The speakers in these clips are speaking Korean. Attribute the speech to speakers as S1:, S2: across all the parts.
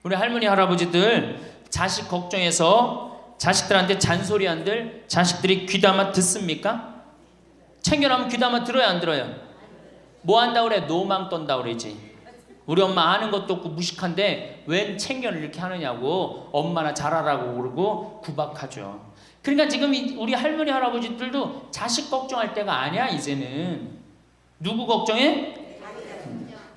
S1: 우리 할머니 할아버지들 자식 걱정해서 자식들한테 잔소리 한들 자식들이 귀담아 듣습니까? 챙겨놓으면 귀담아 들어야 안 들어요? 뭐 한다고 그래? 노망 떤다고 그러지. 우리 엄마 아는 것도 없고 무식한데 웬 챙겨를 이렇게 하느냐고 엄마나 잘하라고 그러고 구박하죠. 그러니까 지금 우리 할머니 할아버지들도 자식 걱정할 때가 아니야. 이제는 누구 걱정해?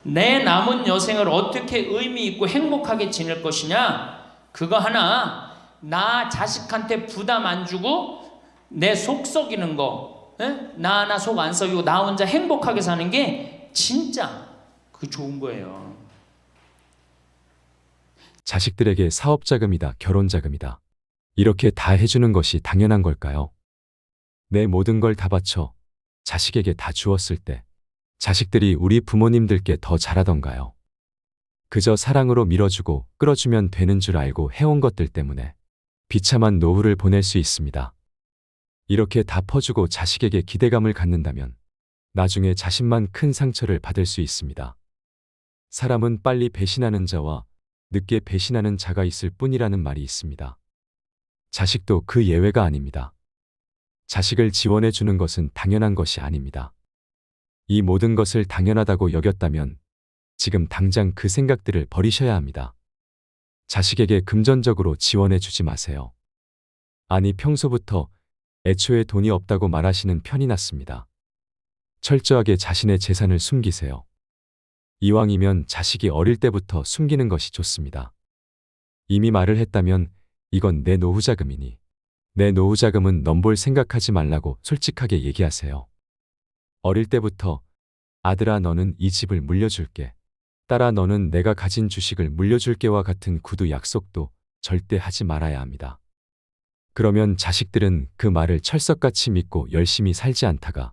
S1: 내 남은 여생을 어떻게 의미 있고 행복하게 지낼 것이냐, 그거 하나. 나 자식한테 부담 안 주고 내 속 썩이는 거, 나 하나 속 안 썩이고 나 혼자 행복하게 사는 게 진짜 그 좋은 거예요.
S2: 자식들에게 사업자금이다, 결혼자금이다, 이렇게 다 해주는 것이 당연한 걸까요? 내 모든 걸 다 바쳐 자식에게 다 주었을 때 자식들이 우리 부모님들께 더 잘하던가요? 그저 사랑으로 밀어주고 끌어주면 되는 줄 알고 해온 것들 때문에 비참한 노후를 보낼 수 있습니다. 이렇게 다 퍼주고 자식에게 기대감을 갖는다면 나중에 자신만 큰 상처를 받을 수 있습니다. 사람은 빨리 배신하는 자와 늦게 배신하는 자가 있을 뿐이라는 말이 있습니다. 자식도 그 예외가 아닙니다. 자식을 지원해 주는 것은 당연한 것이 아닙니다. 이 모든 것을 당연하다고 여겼다면 지금 당장 그 생각들을 버리셔야 합니다. 자식에게 금전적으로 지원해 주지 마세요. 아니, 평소부터 애초에 돈이 없다고 말하시는 편이 낫습니다. 철저하게 자신의 재산을 숨기세요. 이왕이면 자식이 어릴 때부터 숨기는 것이 좋습니다. 이미 말을 했다면 이건 내 노후자금이니 내 노후자금은 넘볼 생각하지 말라고 솔직하게 얘기하세요. 어릴 때부터 아들아, 너는 이 집을 물려줄게, 딸아, 너는 내가 가진 주식을 물려줄게와 같은 구두 약속도 절대 하지 말아야 합니다. 그러면 자식들은 그 말을 철석같이 믿고 열심히 살지 않다가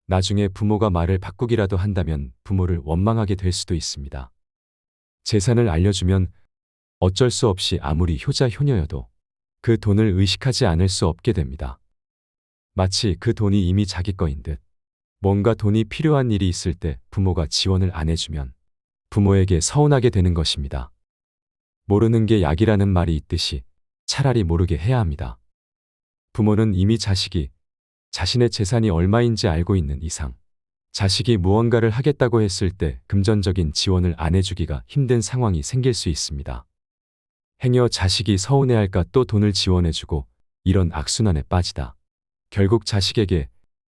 S2: 나중에 부모가 말을 바꾸기라도 한다면 부모를 원망하게 될 수도 있습니다. 재산을 알려주면 어쩔 수 없이 아무리 효자 효녀여도 그 돈을 의식하지 않을 수 없게 됩니다. 마치 그 돈이 이미 자기 거인 듯. 뭔가 돈이 필요한 일이 있을 때 부모가 지원을 안 해주면 부모에게 서운하게 되는 것입니다. 모르는 게 약이라는 말이 있듯이 차라리 모르게 해야 합니다. 부모는 이미 자식이 자신의 재산이 얼마인지 알고 있는 이상 자식이 무언가를 하겠다고 했을 때 금전적인 지원을 안 해주기가 힘든 상황이 생길 수 있습니다. 행여 자식이 서운해할까 또 돈을 지원해주고 이런 악순환에 빠지다 결국 자식에게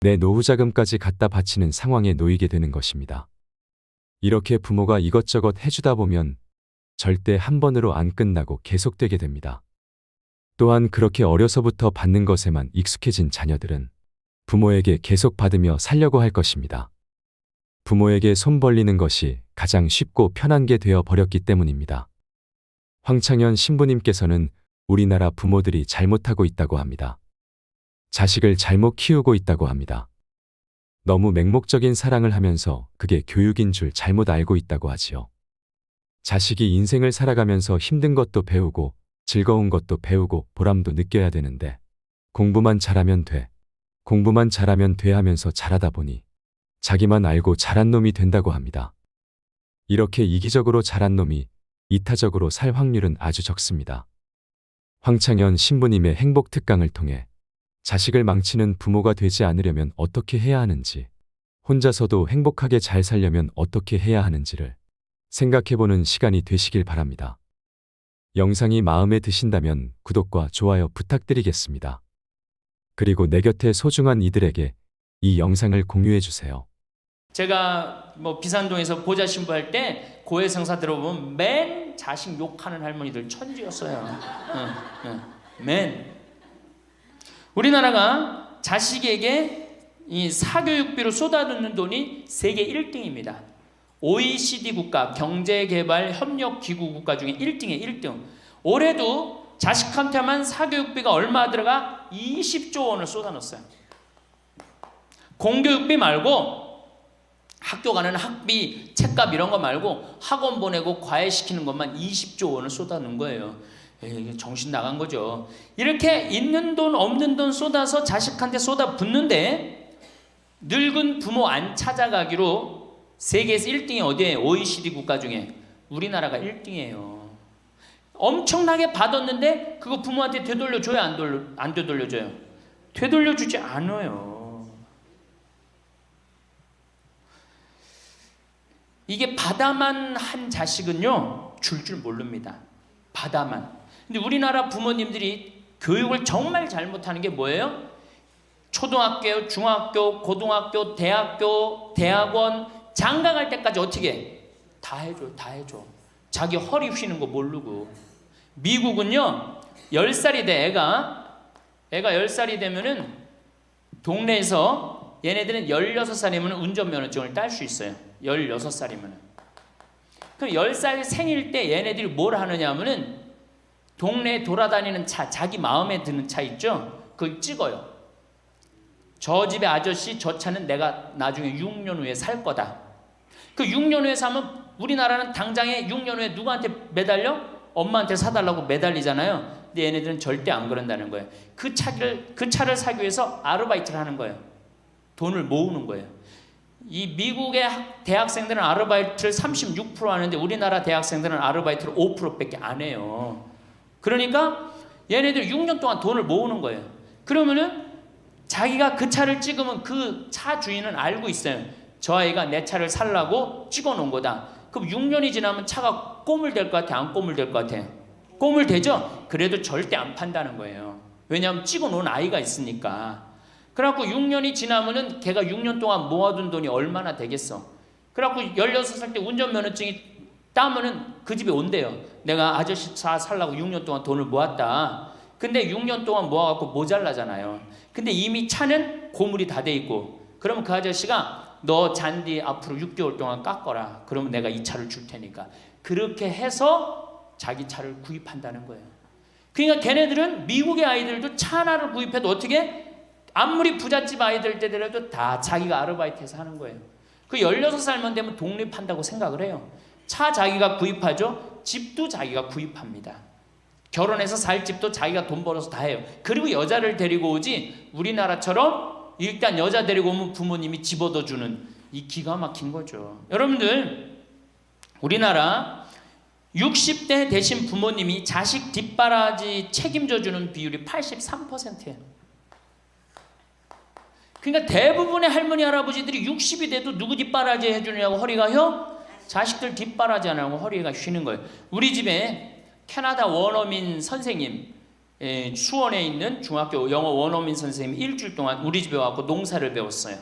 S2: 내 노후자금까지 갖다 바치는 상황에 놓이게 되는 것입니다. 이렇게 부모가 이것저것 해주다 보면 절대 한 번으로 안 끝나고 계속되게 됩니다. 또한 그렇게 어려서부터 받는 것에만 익숙해진 자녀들은 부모에게 계속 받으며 살려고 할 것입니다. 부모에게 손 벌리는 것이 가장 쉽고 편한 게 되어 버렸기 때문입니다. 황창현 신부님께서는 우리나라 부모들이 잘못하고 있다고 합니다. 자식을 잘못 키우고 있다고 합니다. 너무 맹목적인 사랑을 하면서 그게 교육인 줄 잘못 알고 있다고 하지요. 자식이 인생을 살아가면서 힘든 것도 배우고 즐거운 것도 배우고 보람도 느껴야 되는데 공부만 잘하면 돼, 공부만 잘하면 돼 하면서 잘하다 보니 자기만 알고 잘한 놈이 된다고 합니다. 이렇게 이기적으로 잘한 놈이 이타적으로 살 확률은 아주 적습니다. 황창현 신부님의 행복 특강을 통해 자식을 망치는 부모가 되지 않으려면 어떻게 해야 하는지, 혼자서도 행복하게 잘 살려면 어떻게 해야 하는지를 생각해보는 시간이 되시길 바랍니다. 영상이 마음에 드신다면 구독과 좋아요 부탁드리겠습니다. 그리고 내 곁에 소중한 이들에게 이 영상을 공유해주세요.
S1: 제가 비산동에서 보좌 신부할 때 고해성사 들어보면 맨 자식 욕하는 할머니들 천지였어요. 맨. 우리나라가 자식에게 이 사교육비로 쏟아붓는 돈이 세계 1등입니다. OECD 국가, 경제개발협력기구 국가 중에 1등이에요. 1등. 올해도 자식한테만 사교육비가 얼마 들어가? 20조 원을 쏟아넣었어요. 공교육비 말고 학교 가는 학비, 책값 이런 거 말고 학원 보내고 과외시키는 것만 20조 원을 쏟아놓은 거예요. 이게 정신 나간 거죠. 이렇게 있는 돈 없는 돈 쏟아서 자식한테 쏟아붓는데 늙은 부모 안 찾아가기로 세계에서 1등이 어디예요? OECD 국가 중에 우리나라가 1등이에요. 엄청나게 받았는데 그거 부모한테 되돌려줘요? 안 되돌려줘요? 되돌려주지 않아요. 이게 받아만 한 자식은요 줄 모릅니다. 받아만. 근데 우리나라 부모님들이 교육을 정말 잘못하는 게 뭐예요? 초등학교, 중학교, 고등학교, 대학교, 대학원 장가 갈 때까지 어떻게 해? 다 해줘. 자기 허리 휘는 거 모르고. 미국은요 10살이 돼 애가 10살이 되면은 동네에서 얘네들은 16살이면 운전면허증을 딸 수 있어요. 16살이면. 그럼 10살 생일 때 얘네들이 뭘 하느냐 하면은 동네에 돌아다니는 차, 자기 마음에 드는 차 있죠? 그걸 찍어요. 저 집의 아저씨 저 차는 내가 나중에 6년 후에 살 거다. 그 6년 후에 사면 우리나라는 당장에 6년 후에 누구한테 매달려? 엄마한테 사달라고 매달리잖아요. 근데 얘네들은 절대 안 그런다는 거예요. 그 차를 사기 위해서 아르바이트를 하는 거예요. 돈을 모으는 거예요. 이 미국의 대학생들은 아르바이트를 36% 하는데 우리나라 대학생들은 아르바이트를 5%밖에 안 해요. 그러니까 얘네들 6년 동안 돈을 모으는 거예요. 그러면은 자기가 그 차를 찍으면 그 차 주인은 알고 있어요. 저 아이가 내 차를 살라고 찍어 놓은 거다. 그럼 6년이 지나면 차가 꼬물될 것 같아? 안 꼬물될 것 같아? 꼬물되죠? 그래도 절대 안 판다는 거예요. 왜냐하면 찍어 놓은 아이가 있으니까. 그래갖고 6년이 지나면은 걔가 6년 동안 모아둔 돈이 얼마나 되겠어. 그래갖고 16살 때 운전면허증이 따면은 그 집에 온대요. 내가 아저씨 차 살라고 6년 동안 돈을 모았다. 근데 6년 동안 모아갖고 모자라잖아요. 근데 이미 차는 고물이 다 돼 있고, 그러면 그 아저씨가 너 잔디 앞으로 6개월 동안 깎어라. 그러면 내가 이 차를 줄 테니까. 그렇게 해서 자기 차를 구입한다는 거예요. 그러니까 걔네들은 미국의 아이들도 차 하나를 구입해도 어떻게? 아무리 부잣집 아이들 때더라도 다 자기가 아르바이트해서 하는 거예요. 그 16살만 되면 독립한다고 생각을 해요. 차 자기가 구입하죠. 집도 자기가 구입합니다. 결혼해서 살 집도 자기가 돈 벌어서 다 해요. 그리고 여자를 데리고 오지 우리나라처럼 일단 여자 데리고 오면 부모님이 집 얻어주는 이 기가 막힌 거죠. 여러분들 우리나라 60대 되신 부모님이 자식 뒷바라지 책임져주는 비율이 83%예요. 그러니까 대부분의 할머니 할아버지들이 60이 돼도 누구 뒷바라지 해주느냐고 허리가 휘어? 자식들 뒷바라지 안 하고 허리가 쉬는 거예요. 우리 집에 캐나다 원어민 선생님, 수원에 있는 중학교 영어 원어민 선생님이 일주일 동안 우리 집에 와서 농사를 배웠어요.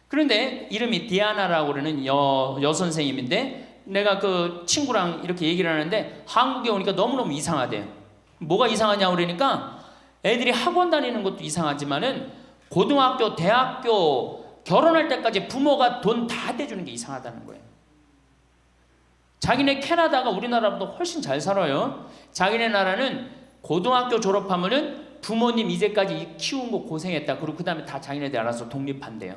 S1: 그런데 이름이 디아나라고 그러는 여선생님인데 내가 그 친구랑 이렇게 얘기를 하는데 한국에 오니까 너무너무 이상하대요. 뭐가 이상하냐고 그러니까 애들이 학원 다니는 것도 이상하지만은 고등학교, 대학교 결혼할 때까지 부모가 돈 다 대주는 게 이상하다는 거예요. 자기네 캐나다가 우리나라보다 훨씬 잘 살아요. 자기네 나라는 고등학교 졸업하면은 부모님 이제까지 키운 거 고생했다. 그리고 그 다음에 다 자기네들 알아서 독립한대요.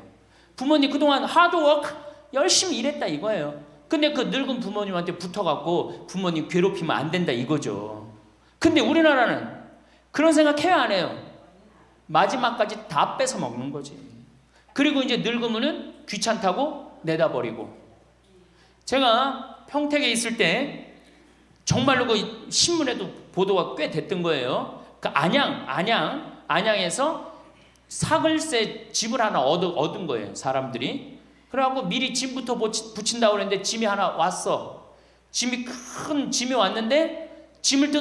S1: 부모님 그동안 하드워크 열심히 일했다 이거예요. 근데 그 늙은 부모님한테 붙어갖고 부모님 괴롭히면 안 된다 이거죠. 근데 우리나라는 그런 생각 해야 안 해요. 마지막까지 다 뺏어 먹는 거지. 그리고 이제 늙으면은 귀찮다고 내다 버리고. 제가 평택에 있을 때 정말로 그 신문에도 보도가 꽤 됐던 거예요. 그 안양에서 사글세 집을 하나 얻은 거예요. 사람들이. 그래갖고 미리 짐부터 붙인다고 그랬는데 짐이 하나 왔어. 큰 짐이 왔는데 짐을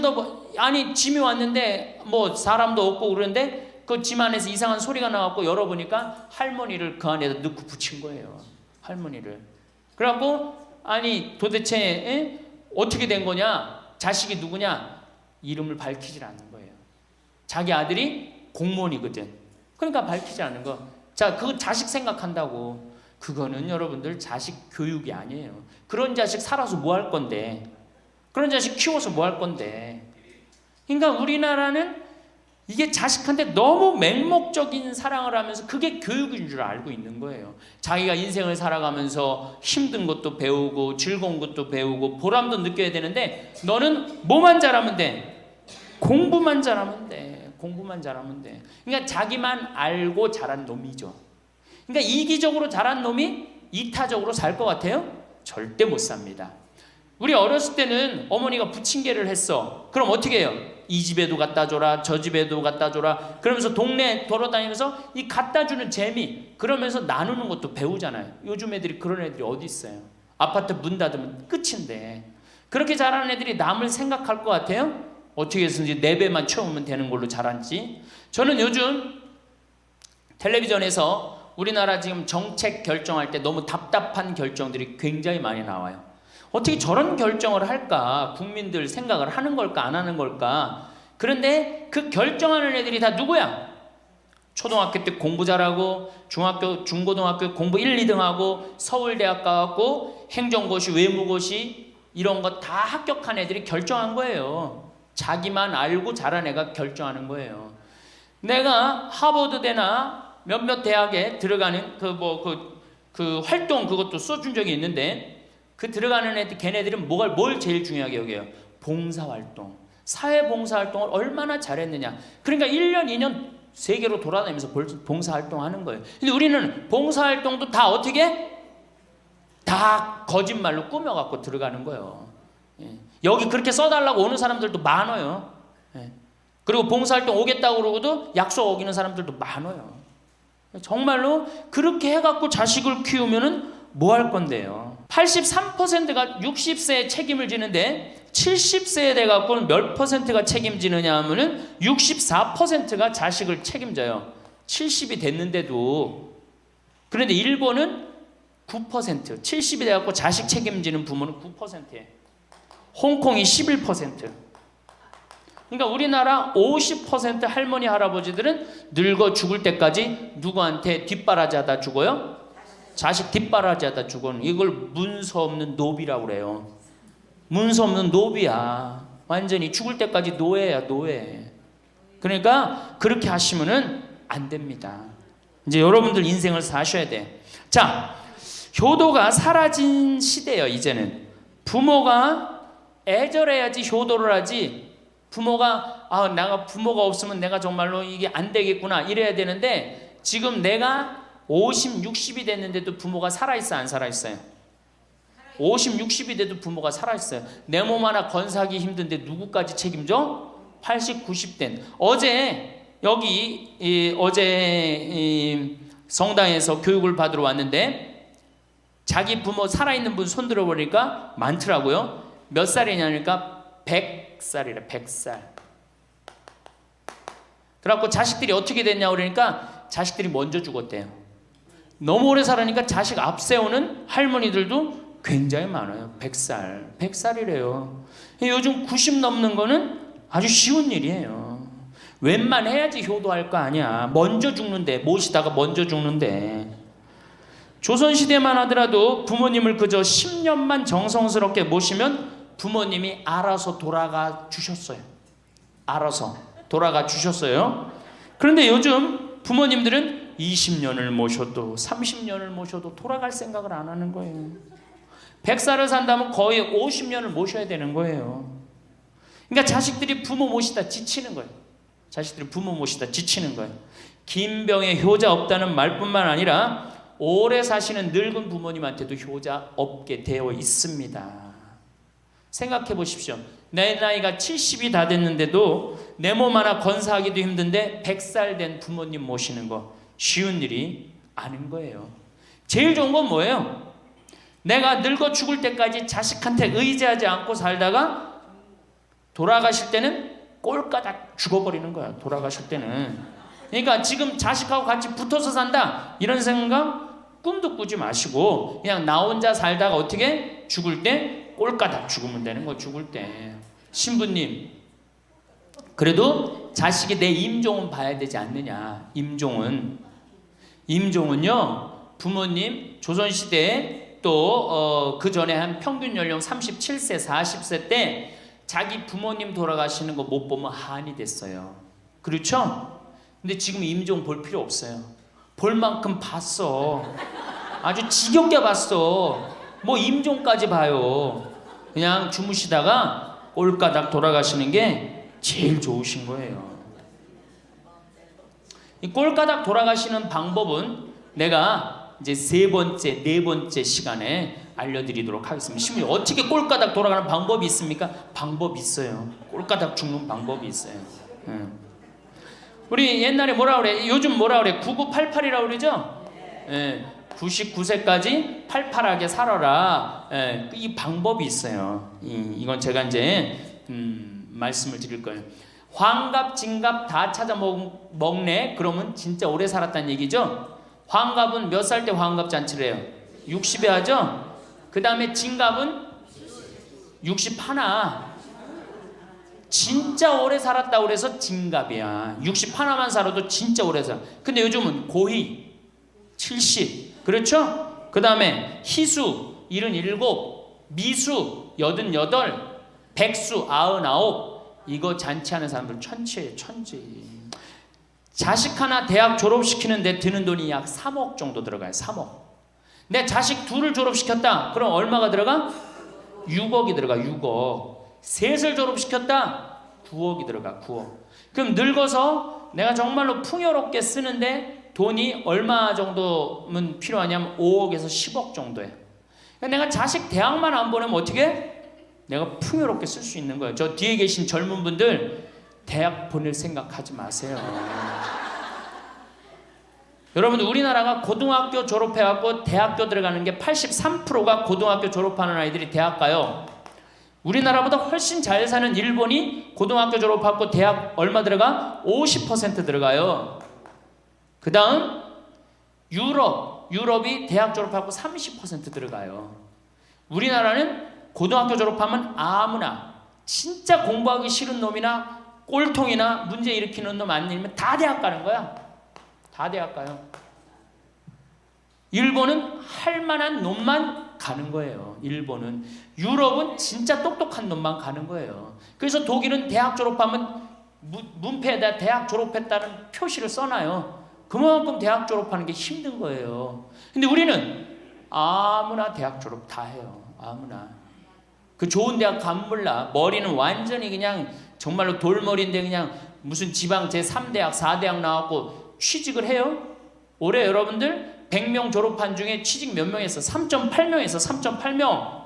S1: 짐이 왔는데 뭐 사람도 없고 그러는데 그 짐 안에서 이상한 소리가 나갖고 열어보니까 할머니를 그 안에다 넣고 붙인 거예요. 할머니를. 그래갖고 아니 도대체 어떻게 된 거냐? 자식이 누구냐? 이름을 밝히질 않는 거예요. 자기 아들이 공무원이거든. 그러니까 밝히지 않는 거. 자, 그 자식 생각한다고. 그거는 여러분들 자식 교육이 아니에요. 그런 자식 살아서 뭐 할 건데. 그런 자식 키워서 뭐 할 건데. 그러니까 우리나라는 이게 자식한테 너무 맹목적인 사랑을 하면서 그게 교육인 줄 알고 있는 거예요. 자기가 인생을 살아가면서 힘든 것도 배우고 즐거운 것도 배우고 보람도 느껴야 되는데 너는 뭐만 잘하면 돼? 공부만 잘하면 돼. 공부만 잘하면 돼. 그러니까 자기만 알고 자란 놈이죠. 그러니까 이기적으로 자란 놈이 이타적으로 살 것 같아요? 절대 못 삽니다. 우리 어렸을 때는 어머니가 부침개를 했어. 그럼 어떻게 해요? 이 집에도 갖다 줘라, 저 집에도 갖다 줘라. 그러면서 동네 돌아다니면서 이 갖다 주는 재미, 그러면서 나누는 것도 배우잖아요. 요즘 애들이 그런 애들이 어디 있어요? 아파트 문 닫으면 끝인데. 그렇게 자라는 애들이 남을 생각할 것 같아요? 어떻게 해서든지 4배만 채우면 되는 걸로 자란지. 저는 요즘 텔레비전에서 우리나라 지금 정책 결정할 때 너무 답답한 결정들이 굉장히 많이 나와요. 어떻게 저런 결정을 할까? 국민들 생각을 하는 걸까? 안 하는 걸까? 그런데 그 결정하는 애들이 다 누구야? 초등학교 때 공부 잘하고 중학교, 중고등학교 공부 1, 2등 하고 서울대학 가고 행정고시, 외무고시 이런 거 다 합격한 애들이 결정한 거예요. 자기만 알고 잘한 애가 결정하는 거예요. 내가 하버드대나 몇몇 대학에 들어가는 그 활동 그것도 써준 적이 있는데 그 들어가는 애들 걔네들은 뭘 제일 중요하게 여겨요? 봉사활동, 사회봉사활동을 얼마나 잘했느냐. 그러니까 1년, 2년 세계로 돌아다니면서 봉사활동하는 거예요. 근데 우리는 봉사활동도 다 어떻게? 다 거짓말로 꾸며갖고 들어가는 거예요. 여기 그렇게 써달라고 오는 사람들도 많아요. 그리고 봉사활동 오겠다고 그러고도 약속 어기는 사람들도 많아요. 정말로 그렇게 해갖고 자식을 키우면은 뭐 할 건데요? 83%가 60세에 책임을 지는데 70세에 돼갖고는 몇 퍼센트가 책임지느냐 하면은 64%가 자식을 책임져요. 70이 됐는데도. 그런데 일본은 9%, 70이 돼갖고 자식 책임지는 부모는 9%예요. 홍콩이 11%. 그러니까 우리나라 50% 할머니 할아버지들은 늙어 죽을 때까지 누구한테 뒷바라지하다 죽어요? 자식 뒷바라지하다 죽어는 이걸 문서 없는 노비라고 그래요. 문서 없는 노비야. 완전히 죽을 때까지 노예야, 노예. 그러니까 그렇게 하시면은 안 됩니다. 이제 여러분들 인생을 사셔야 돼. 자, 효도가 사라진 시대예요. 이제는 부모가 애절해야지 효도를 하지. 부모가 내가 부모가 없으면 내가 정말로 이게 안 되겠구나 이래야 되는데 지금 내가 50, 60이 됐는데도 부모가 살아있어 안 살아있어요? 50, 60이 돼도 부모가 살아있어요. 내 몸 하나 건사하기 힘든데 누구까지 책임져? 80, 90된 어제 성당에서 교육을 받으러 왔는데 자기 부모 살아있는 분 손 들어보니까 많더라고요. 몇 살이냐니까 100살이래. 100살. 그래갖고 자식들이 어떻게 됐냐고 그러니까 자식들이 먼저 죽었대요. 너무 오래 살으니까 자식 앞세우는 할머니들도 굉장히 많아요. 100살. 100살이래요. 요즘 90 넘는 거는 아주 쉬운 일이에요. 웬만해야지 효도할 거 아니야. 먼저 죽는데, 모시다가 먼저 죽는데. 조선시대만 하더라도 부모님을 그저 10년만 정성스럽게 모시면 부모님이 알아서 돌아가 주셨어요. 알아서 돌아가 주셨어요. 그런데 요즘 부모님들은 20년을 모셔도 30년을 모셔도 돌아갈 생각을 안 하는 거예요. 100살을 산다면 거의 50년을 모셔야 되는 거예요. 그러니까 자식들이 부모 모시다 지치는 거예요. 자식들이 부모 모시다 지치는 거예요. 김병에 효자 없다는 말뿐만 아니라 오래 사시는 늙은 부모님한테도 효자 없게 되어 있습니다. 생각해 보십시오. 내 나이가 70이 다 됐는데도 내 몸 하나 건사하기도 힘든데 100살 된 부모님 모시는 거 쉬운 일이 아닌 거예요. 제일 좋은 건 뭐예요? 내가 늙어 죽을 때까지 자식한테 의지하지 않고 살다가 돌아가실 때는 꼴까닥 죽어버리는 거야. 돌아가실 때는. 그러니까 지금 자식하고 같이 붙어서 산다 이런 생각 꿈도 꾸지 마시고 그냥 나 혼자 살다가 어떻게 죽을 때 꼴까닥 죽으면 되는 거. 죽을 때 신부님 그래도 자식이 내 임종은 봐야 되지 않느냐. 임종은요 부모님 조선시대에 또 그 전에 한 평균 연령 37세 40세 때 자기 부모님 돌아가시는 거 못 보면 한이 됐어요. 그렇죠? 근데 지금 임종 볼 필요 없어요. 볼 만큼 봤어. 아주 지겹게 봤어. 뭐 임종까지 봐요. 그냥 주무시다가 꼴까닥 돌아가시는 게 제일 좋으신 거예요. 이 꼴까닥 돌아가시는 방법은 내가 이제 세 번째, 네 번째 시간에 알려드리도록 하겠습니다. 신부님, 어떻게 꼴가닥 돌아가는 방법이 있습니까? 방법이 있어요. 꼴가닥 죽는 방법이 있어요. 우리 옛날에 뭐라 그래? 요즘 뭐라 그래? 9988이라고 그러죠? 99세까지 팔팔하게 살아라. 이 방법이 있어요. 이건 제가 이제 말씀을 드릴 거예요. 환갑, 진갑 다 찾아 먹네. 그러면 진짜 오래 살았다는 얘기죠. 환갑은 몇 살 때 환갑 잔치를 해요? 60에 하죠. 그 다음에 진갑은 61. 진짜 오래 살았다고 그래서 진갑이야. 61만 살아도 진짜 오래 살아. 근데 요즘은 고희 70. 그렇죠? 그 다음에 희수 77, 미수 88, 백수 99. 이거 잔치하는 사람들 천치예요, 천치. 자식 하나 대학 졸업시키는데 드는 돈이 약 3억 정도 들어가요. 3억. 내 자식 둘을 졸업시켰다. 그럼 얼마가 들어가? 6억이 들어가. 6억. 셋을 졸업시켰다. 9억이 들어가. 9억. 그럼 늙어서 내가 정말로 풍요롭게 쓰는데 돈이 얼마 정도면 필요하냐면 5억에서 10억 정도예요. 내가 자식 대학만 안 보내면 어떻게? 내가 풍요롭게 쓸 수 있는 거예요. 저 뒤에 계신 젊은 분들 대학 보낼 생각하지 마세요. 여러분, 우리나라가 고등학교 졸업해갖고 대학교 들어가는 게 83%가 고등학교 졸업하는 아이들이 대학 가요. 우리나라보다 훨씬 잘 사는 일본이 고등학교 졸업하고 대학 얼마 들어가? 50% 들어가요. 그 다음 유럽이 대학 졸업하고 30% 들어가요. 우리나라는 고등학교 졸업하면 아무나 진짜 공부하기 싫은 놈이나 꼴통이나 문제 일으키는 놈 아니면 다 대학 가는 거야. 다 대학 가요. 일본은 할 만한 놈만 가는 거예요. 일본은. 유럽은 진짜 똑똑한 놈만 가는 거예요. 그래서 독일은 대학 졸업하면 문패에다 대학 졸업했다는 표시를 써놔요. 그만큼 대학 졸업하는 게 힘든 거예요. 근데 우리는 아무나 대학 졸업 다 해요. 아무나. 그 좋은 대학 가면 몰라. 머리는 완전히 그냥 정말로 돌머리인데 그냥 무슨 지방 제3대학, 4대학 나왔고 취직을 해요? 올해 여러분들 100명 졸업한 중에 취직 몇 명 했어? 3.8명에서 3.8명.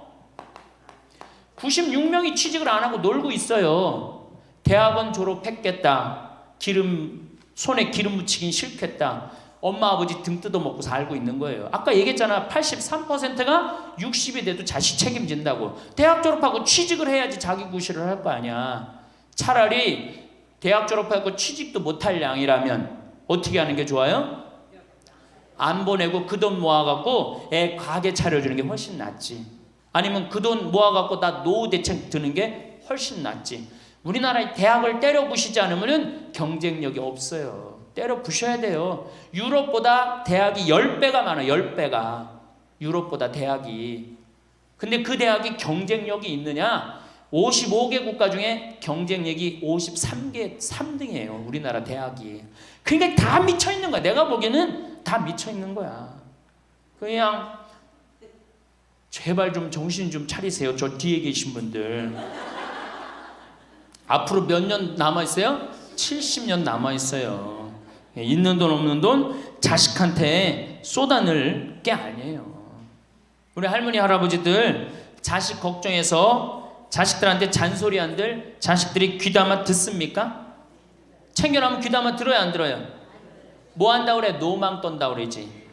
S1: 96명이 취직을 안 하고 놀고 있어요. 대학원 졸업했겠다. 손에 기름 묻히긴 싫겠다. 엄마 아버지 등 뜯어먹고 살고 있는 거예요. 아까 얘기했잖아. 83%가 60이 돼도 자식 책임진다고. 대학 졸업하고 취직을 해야지 자기 구실을 할 거 아니야. 차라리 대학 졸업하고 취직도 못할 양이라면 어떻게 하는 게 좋아요? 안 보내고 그 돈 모아갖고 애 가게 차려주는 게 훨씬 낫지. 아니면 그 돈 모아갖고 나 노후 대책 드는 게 훨씬 낫지. 우리나라의 대학을 때려 부시지 않으면 경쟁력이 없어요. 때려 부셔야 돼요. 유럽보다 대학이 10배가 많아요. 10배가. 유럽보다 대학이. 근데 그 대학이 경쟁력이 있느냐? 55개 국가 중에 경쟁력이 53개 3등이에요. 우리나라 대학이. 그러니까 다 미쳐있는 거야. 내가 보기에는 다 미쳐있는 거야. 그냥 제발 좀 정신 좀 차리세요. 저 뒤에 계신 분들. 앞으로 몇 년 남아있어요? 70년 남아있어요. 있는 돈 없는 돈 자식한테 쏟아낼 게 아니에요. 우리 할머니 할아버지들 자식 걱정해서 자식들한테 잔소리한들 자식들이 귀담아 듣습니까? 챙겨나면 귀담아 들어야 안 들어요? 뭐 한다고 그래? 노망 떤다고 그러지.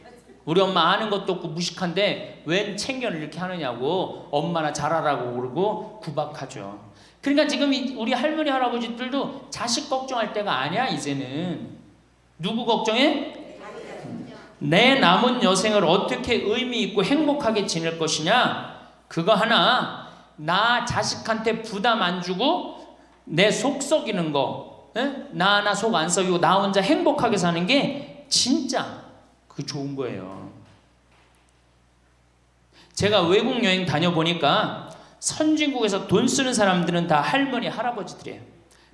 S1: 우리 엄마 아는 것도 없고 무식한데 웬 챙겨를 이렇게 하느냐고 엄마나 잘하라고 그러고 구박하죠. 그러니까 지금 우리 할머니 할아버지들도 자식 걱정할 때가 아니야. 이제는 누구 걱정해? 내 남은 여생을 어떻게 의미 있고 행복하게 지낼 것이냐. 그거 하나. 나 자식한테 부담 안 주고 내 속 썩이는 거, 나 하나 속 안 썩이고 나 혼자 행복하게 사는 게 진짜 그 좋은 거예요. 제가 외국 여행 다녀보니까 선진국에서 돈 쓰는 사람들은 다 할머니 할아버지들이에요.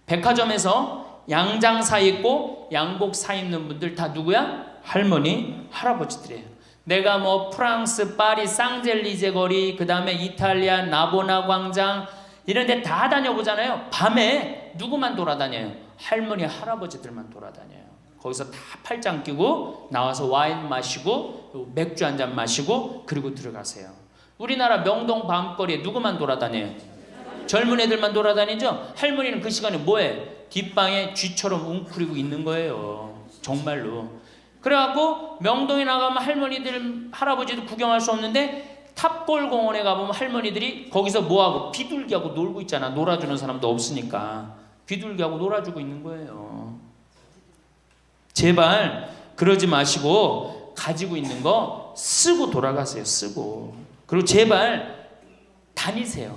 S1: 백화점에서 양장 사 입고 양복 사 입는 분들 다 누구야? 할머니 할아버지들이에요. 내가 뭐 프랑스 파리 쌍젤리제 거리, 그 다음에 이탈리아 나보나 광장 이런 데 다 다녀보잖아요. 밤에 누구만 돌아다녀요? 할머니 할아버지들만 돌아다녀요. 거기서 다 팔짱 끼고 나와서 와인 마시고 맥주 한 잔 마시고 그리고 들어가세요. 우리나라 명동 밤거리에 누구만 돌아다녀요? 젊은 애들만 돌아다니죠? 할머니는 그 시간에 뭐해? 뒷방에 쥐처럼 웅크리고 있는 거예요. 정말로. 그래갖고 명동에 나가면 할머니들 할아버지도 구경할 수 없는데 탑골 공원에 가보면 할머니들이 거기서 뭐하고 비둘기하고 놀고 있잖아. 놀아주는 사람도 없으니까 비둘기하고 놀아주고 있는 거예요. 제발 그러지 마시고 가지고 있는 거 쓰고 돌아가세요. 쓰고. 그리고 제발 다니세요.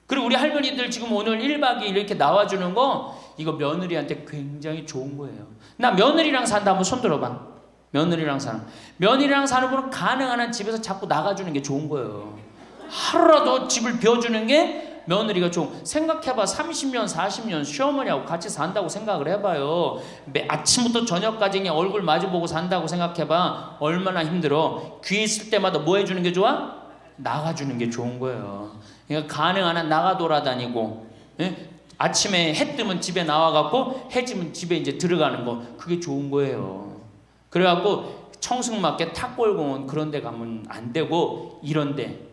S1: 그리고 우리 할머니들 지금 오늘 1박 2일 이렇게 나와주는 거 이거 며느리한테 굉장히 좋은 거예요. 나 며느리랑 산다 한번 손 들어봐. 며느리랑 사는. 며느리랑 사는 분은 가능한 한 집에서 자꾸 나가주는 게 좋은 거예요. 하루라도 집을 비워주는 게 며느리가 좀 생각해봐. 30년 40년 시어머니하고 같이 산다고 생각을 해봐요. 아침부터 저녁까지 그냥 얼굴 마주보고 산다고 생각해봐. 얼마나 힘들어. 귀 있을 때마다 뭐 해주는 게 좋아? 나가주는 게 좋은 거예요. 그러니까 가능한 한 나가 돌아다니고, 예? 아침에 해 뜨면 집에 나와갖고 해 지면 집에 이제 들어가는 거 그게 좋은 거예요. 그래갖고 청승맞게 탑골공원 그런 데 가면 안 되고 이런 데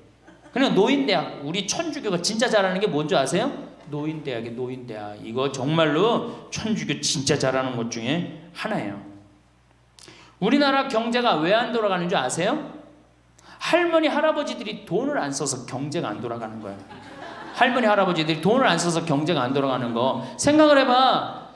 S1: 그냥 노인대학. 우리 천주교가 진짜 잘하는 게 뭔지 아세요? 노인대학이에요. 노인대학. 이거 정말로 천주교 진짜 잘하는 것 중에 하나예요. 우리나라 경제가 왜 안 돌아가는 줄 아세요? 할머니 할아버지들이 돈을 안 써서 경제가 안 돌아가는 거예요. 할머니 할아버지들이 돈을 안 써서 경제가 안 돌아가는 거 생각을 해봐.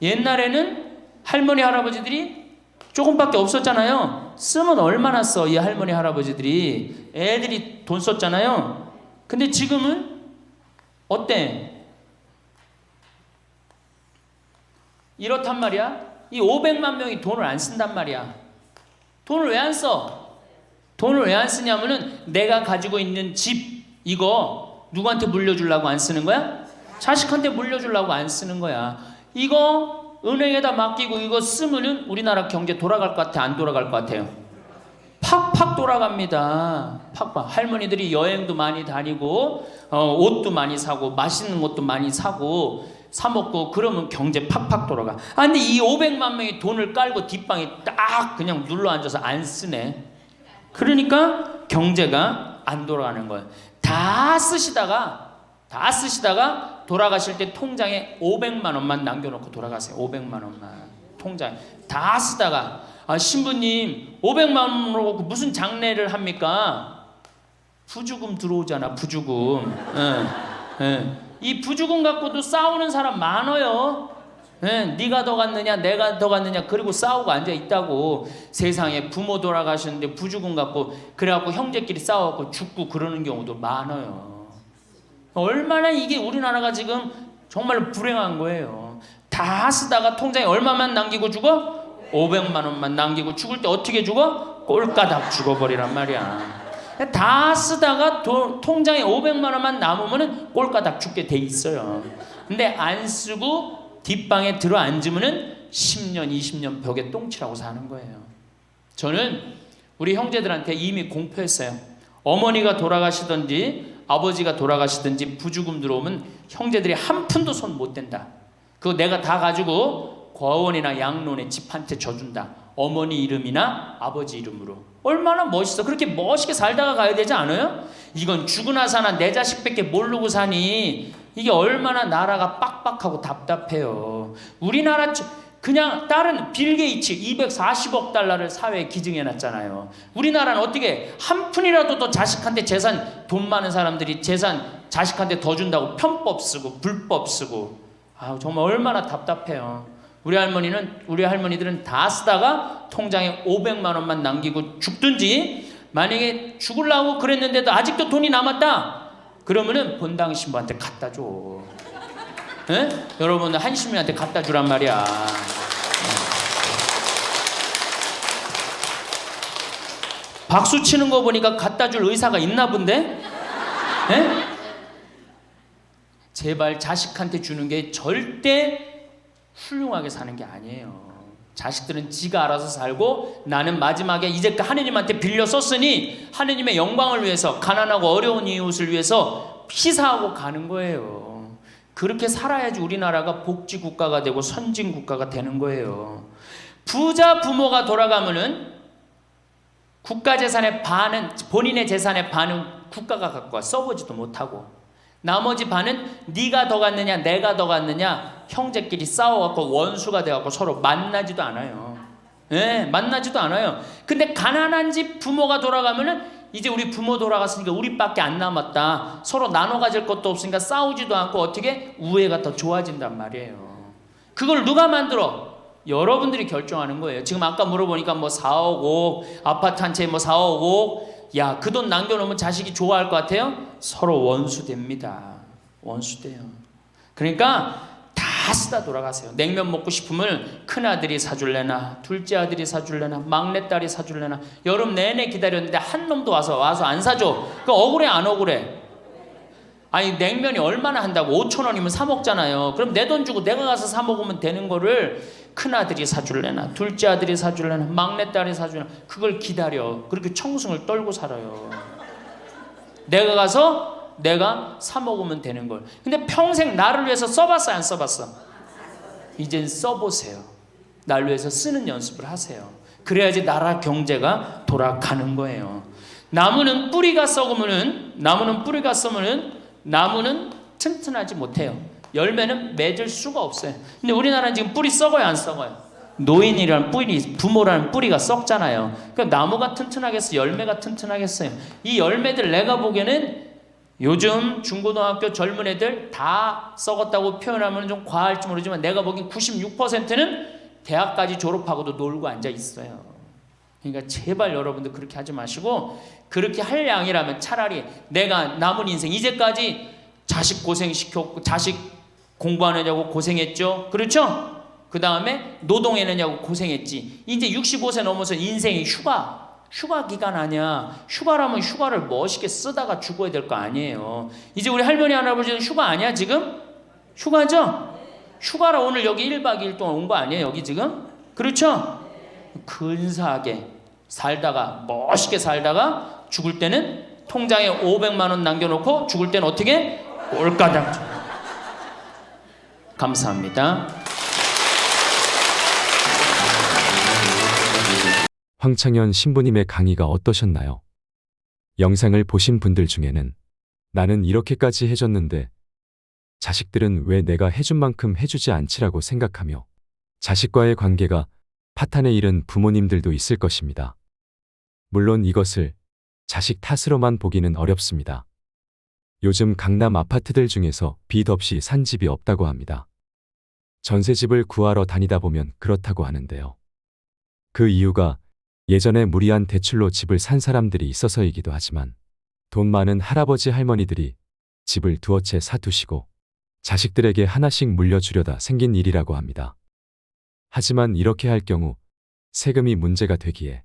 S1: 옛날에는 할머니 할아버지들이 조금밖에 없었잖아요. 쓰면 얼마나 써, 이 할머니 할아버지들이. 애들이 돈 썼잖아요. 근데 지금은 어때? 이렇단 말이야. 이 500만 명이 돈을 안 쓴단 말이야. 돈을 왜 안 써? 돈을 왜 안 쓰냐면은 내가 가지고 있는 집 이거 누구한테 물려주려고 안 쓰는 거야? 자식한테 물려주려고 안 쓰는 거야. 이거 은행에다 맡기고 이거 쓰면은 우리나라 경제 돌아갈 것 같아? 안 돌아갈 것 같아요? 팍팍 돌아갑니다. 팍팍. 할머니들이 여행도 많이 다니고 옷도 많이 사고 맛있는 것도 많이 사고 사 먹고 그러면 경제 팍팍 돌아가. 아 근데 이 500만 명이 돈을 깔고 뒷방에 딱 그냥 눌러 앉아서 안 쓰네. 그러니까 경제가 안 돌아가는 거예요. 다 쓰시다가 돌아가실 때 통장에 500만 원만 남겨놓고 돌아가세요. 500만 원만 통장에 다 쓰다가 신부님 500만 원으로 무슨 장례를 합니까? 부주금 들어오잖아. 부주금. 이 부주금 갖고도 싸우는 사람 많아요. 네가 더 갔느냐 내가 더 갔느냐 그리고 싸우고 앉아 있다고. 세상에 부모 돌아가셨는데 부주금 갖고 그래갖고 형제끼리 싸워갖고 죽고 그러는 경우도 많아요. 얼마나 이게 우리나라가 지금 정말 불행한 거예요. 다 쓰다가 통장에 얼마만 남기고 죽어? 500만 원만 남기고 죽을 때 어떻게 죽어? 꼴까닥 죽어버리란 말이야. 다 쓰다가 통장에 500만 원만 남으면 꼴까닥 죽게 돼 있어요. 근데 안 쓰고 뒷방에 들어 앉으면 10년 20년 벽에 똥치라고 사는 거예요. 저는 우리 형제들한테 이미 공표했어요. 어머니가 돌아가시든지 아버지가 돌아가시든지 부주금 들어오면 형제들이 한 푼도 손 못 댄다. 그거 내가 다 가지고 과원이나 양론에 집 한 채 져준다. 어머니 이름이나 아버지 이름으로. 얼마나 멋있어. 그렇게 멋있게 살다가 가야 되지 않아요? 이건 죽으나 사나 내 자식밖에 모르고 사니 이게 얼마나 나라가 빡빡하고 답답해요. 우리나라 그냥 다른 빌 게이츠 240억 달러를 사회에 기증해놨잖아요. 우리나라는 어떻게 한 푼이라도 더 자식한테 재산 돈 많은 사람들이 재산 자식한테 더 준다고 편법 쓰고 불법 쓰고 정말 얼마나 답답해요. 우리 할머니들은 다 쓰다가 통장에 500만 원만 남기고 죽든지 만약에 죽으려고 그랬는데도 아직도 돈이 남았다. 그러면은 본당 신부한테 갖다 줘. 에? 여러분들 한시민한테 갖다 주란 말이야. 박수 치는 거 보니까 갖다 줄 의사가 있나 본데? 에? 제발 자식한테 주는 게 절대 훌륭하게 사는 게 아니에요. 자식들은 지가 알아서 살고 나는 마지막에 이제까지 하느님한테 빌려 썼으니 하느님의 영광을 위해서 가난하고 어려운 이웃을 위해서 희사하고 가는 거예요. 그렇게 살아야지 우리나라가 복지국가가 되고 선진국가가 되는 거예요. 부자 부모가 돌아가면은 국가 재산의 반은, 본인의 재산의 반은 국가가 갖고 와. 써보지도 못하고. 나머지 반은 네가 더 갖느냐 내가 더 갖느냐 형제끼리 싸워갖고 원수가 돼갖고 서로 만나지도 않아요. 예, 만나지도 않아요. 근데 가난한 집 부모가 돌아가면은 이제 우리 부모 돌아갔으니까 우리밖에 안 남았다. 서로 나눠 가질 것도 없으니까 싸우지도 않고 어떻게 우애가 더 좋아진단 말이에요. 그걸 누가 만들어? 여러분들이 결정하는 거예요. 지금 아까 물어보니까 뭐 4억 5억 아파트 한 채에 뭐 4억 5억 야, 그 돈 남겨놓으면 자식이 좋아할 것 같아요? 서로 원수됩니다. 원수돼요. 그러니까 다 쓰다 돌아가세요. 냉면 먹고 싶으면 큰아들이 사줄래나 둘째 아들이 사줄래나 막내딸이 사줄래나 여름 내내 기다렸는데 한 놈도 와서 안 사줘. 그 억울해 안 억울해? 아니 냉면이 얼마나 한다고 5,000원이면 사 먹잖아요. 그럼 내 돈 주고 내가 가서 사 먹으면 되는 거를 큰아들이 사줄래나 둘째 아들이 사줄래나 막내딸이 사줄래나 그걸 기다려. 그렇게 청승을 떨고 살아요. 내가 가서 내가 사 먹으면 되는 걸. 근데 평생 나를 위해서 써봤어 안 써봤어? 이젠 써보세요. 나를 위해서 쓰는 연습을 하세요. 그래야지 나라 경제가 돌아가는 거예요. 나무는 뿌리가 썩으면은 나무는 튼튼하지 못해요. 열매는 맺을 수가 없어요. 근데 우리나라는 지금 뿌리 썩어요 안 썩어요? 노인이라는 뿌리, 부모라는 뿌리가 썩잖아요. 그러니까 나무가 튼튼하겠어요? 열매가 튼튼하겠어요? 이 열매들 내가 보기에는 요즘 중고등학교 젊은 애들 다 썩었다고 표현하면 좀 과할지 모르지만 내가 보기엔 96%는 대학까지 졸업하고도 놀고 앉아 있어요. 그러니까 제발 여러분들 그렇게 하지 마시고 그렇게 할 양이라면 차라리 내가 남은 인생 이제까지 자식 고생시켰고 자식 공부 안 하냐고 고생했죠. 그렇죠? 그 다음에 노동해내냐고 고생했지. 이제 65세 넘어서 인생이 휴가 기간 아니야. 휴가라면 휴가를 멋있게 쓰다가 죽어야 될 거 아니에요. 이제 우리 할머니 할아버지는 휴가 아니야 지금? 휴가죠? 휴가라 오늘 여기 1박 2일 동안 온 거 아니에요 여기 지금? 그렇죠? 근사하게 살다가 멋있게 살다가 죽을 때는 통장에 500만 원 남겨놓고 죽을 때는 어떻게? 꼴까닥. 감사합니다.
S2: 황창현 신부님의 강의가 어떠셨나요? 영상을 보신 분들 중에는 나는 이렇게까지 해줬는데 자식들은 왜 내가 해준 만큼 해주지 않지라고 생각하며 자식과의 관계가 파탄에 이른 부모님들도 있을 것입니다. 물론 이것을 자식 탓으로만 보기는 어렵습니다. 요즘 강남 아파트들 중에서 빚 없이 산 집이 없다고 합니다. 전세집을 구하러 다니다 보면 그렇다고 하는데요. 그 이유가 예전에 무리한 대출로 집을 산 사람들이 있어서이기도 하지만 돈 많은 할아버지 할머니들이 집을 두어 채 사두시고 자식들에게 하나씩 물려주려다 생긴 일이라고 합니다. 하지만 이렇게 할 경우 세금이 문제가 되기에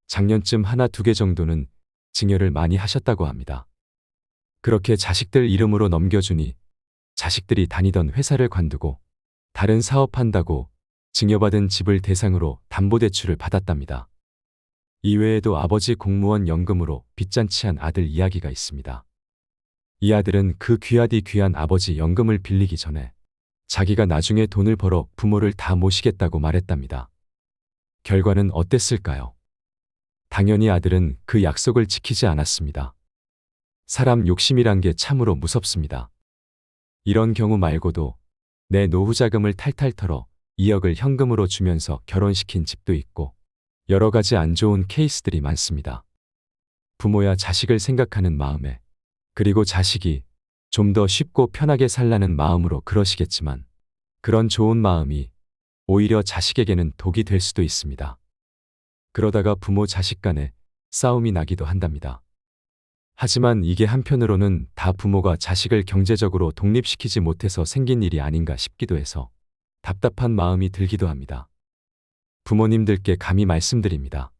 S2: 작년쯤 하나 두 개 정도는 증여를 많이 하셨다고 합니다. 그렇게 자식들 이름으로 넘겨주니 자식들이 다니던 회사를 관두고 다른 사업한다고 증여받은 집을 대상으로 담보대출을 받았답니다. 이외에도 아버지 공무원 연금으로 빚잔치한 아들 이야기가 있습니다. 이 아들은 그 귀하디 귀한 아버지 연금을 빌리기 전에 자기가 나중에 돈을 벌어 부모를 다 모시겠다고 말했답니다. 결과는 어땠을까요? 당연히 아들은 그 약속을 지키지 않았습니다. 사람 욕심이란 게 참으로 무섭습니다. 이런 경우 말고도 내 노후 자금을 탈탈 털어 2억을 현금으로 주면서 결혼시킨 집도 있고 여러 가지 안 좋은 케이스들이 많습니다. 부모야 자식을 생각하는 마음에 그리고 자식이 좀 더 쉽고 편하게 살라는 마음으로 그러시겠지만 그런 좋은 마음이 오히려 자식에게는 독이 될 수도 있습니다. 그러다가 부모 자식 간에 싸움이 나기도 한답니다. 하지만 이게 한편으로는 다 부모가 자식을 경제적으로 독립시키지 못해서 생긴 일이 아닌가 싶기도 해서 답답한 마음이 들기도 합니다. 부모님들께 감히 말씀드립니다.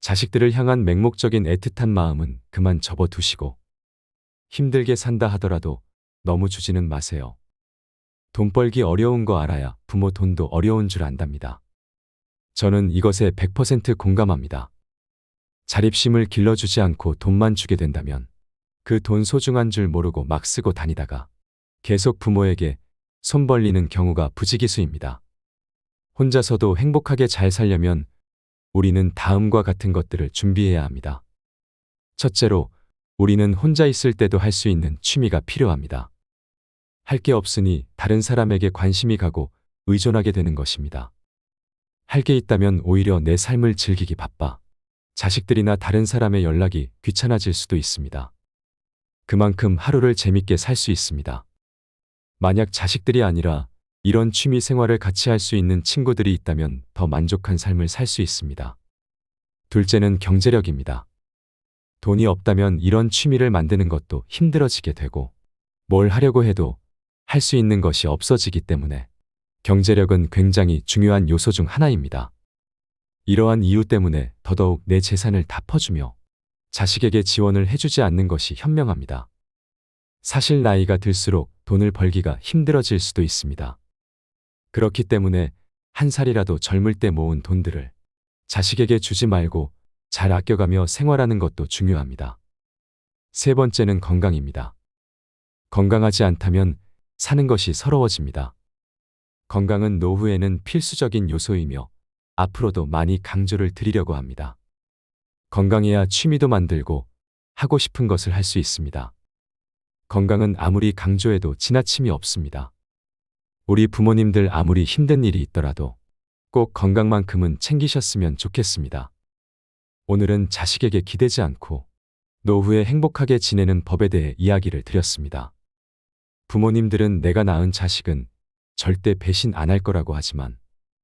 S2: 자식들을 향한 맹목적인 애틋한 마음은 그만 접어두시고 힘들게 산다 하더라도 너무 주지는 마세요. 돈 벌기 어려운 거 알아야 부모 돈도 어려운 줄 안답니다. 저는 이것에 100% 공감합니다. 자립심을 길러주지 않고 돈만 주게 된다면 그 돈 소중한 줄 모르고 막 쓰고 다니다가 계속 부모에게 손 벌리는 경우가 부지기수입니다. 혼자서도 행복하게 잘 살려면 우리는 다음과 같은 것들을 준비해야 합니다. 첫째로, 우리는 혼자 있을 때도 할 수 있는 취미가 필요합니다. 할 게 없으니 다른 사람에게 관심이 가고 의존하게 되는 것입니다. 할 게 있다면 오히려 내 삶을 즐기기 바빠 자식들이나 다른 사람의 연락이 귀찮아질 수도 있습니다. 그만큼 하루를 재밌게 살 수 있습니다. 만약 자식들이 아니라 이런 취미 생활을 같이 할 수 있는 친구들이 있다면 더 만족한 삶을 살 수 있습니다. 둘째는 경제력입니다. 돈이 없다면 이런 취미를 만드는 것도 힘들어지게 되고 뭘 하려고 해도 할 수 있는 것이 없어지기 때문에 경제력은 굉장히 중요한 요소 중 하나입니다. 이러한 이유 때문에 더더욱 내 재산을 다 퍼주며 자식에게 지원을 해주지 않는 것이 현명합니다. 사실 나이가 들수록 돈을 벌기가 힘들어질 수도 있습니다. 그렇기 때문에 한 살이라도 젊을 때 모은 돈들을 자식에게 주지 말고 잘 아껴가며 생활하는 것도 중요합니다. 세 번째는 건강입니다. 건강하지 않다면 사는 것이 서러워집니다. 건강은 노후에는 필수적인 요소이며 앞으로도 많이 강조를 드리려고 합니다. 건강해야 취미도 만들고 하고 싶은 것을 할 수 있습니다. 건강은 아무리 강조해도 지나침이 없습니다. 우리 부모님들 아무리 힘든 일이 있더라도 꼭 건강만큼은 챙기셨으면 좋겠습니다. 오늘은 자식에게 기대지 않고 노후에 행복하게 지내는 법에 대해 이야기를 드렸습니다. 부모님들은 내가 낳은 자식은 절대 배신 안 할 거라고 하지만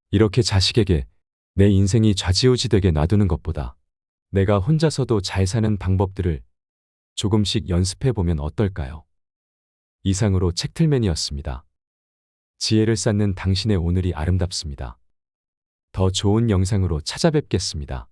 S2: 이렇게 자식에게 내 인생이 좌지우지되게 놔두는 것보다 내가 혼자서도 잘 사는 방법들을 조금씩 연습해 보면 어떨까요? 이상으로 책틀맨이었습니다. 지혜를 쌓는 당신의 오늘이 아름답습니다. 더 좋은 영상으로 찾아뵙겠습니다.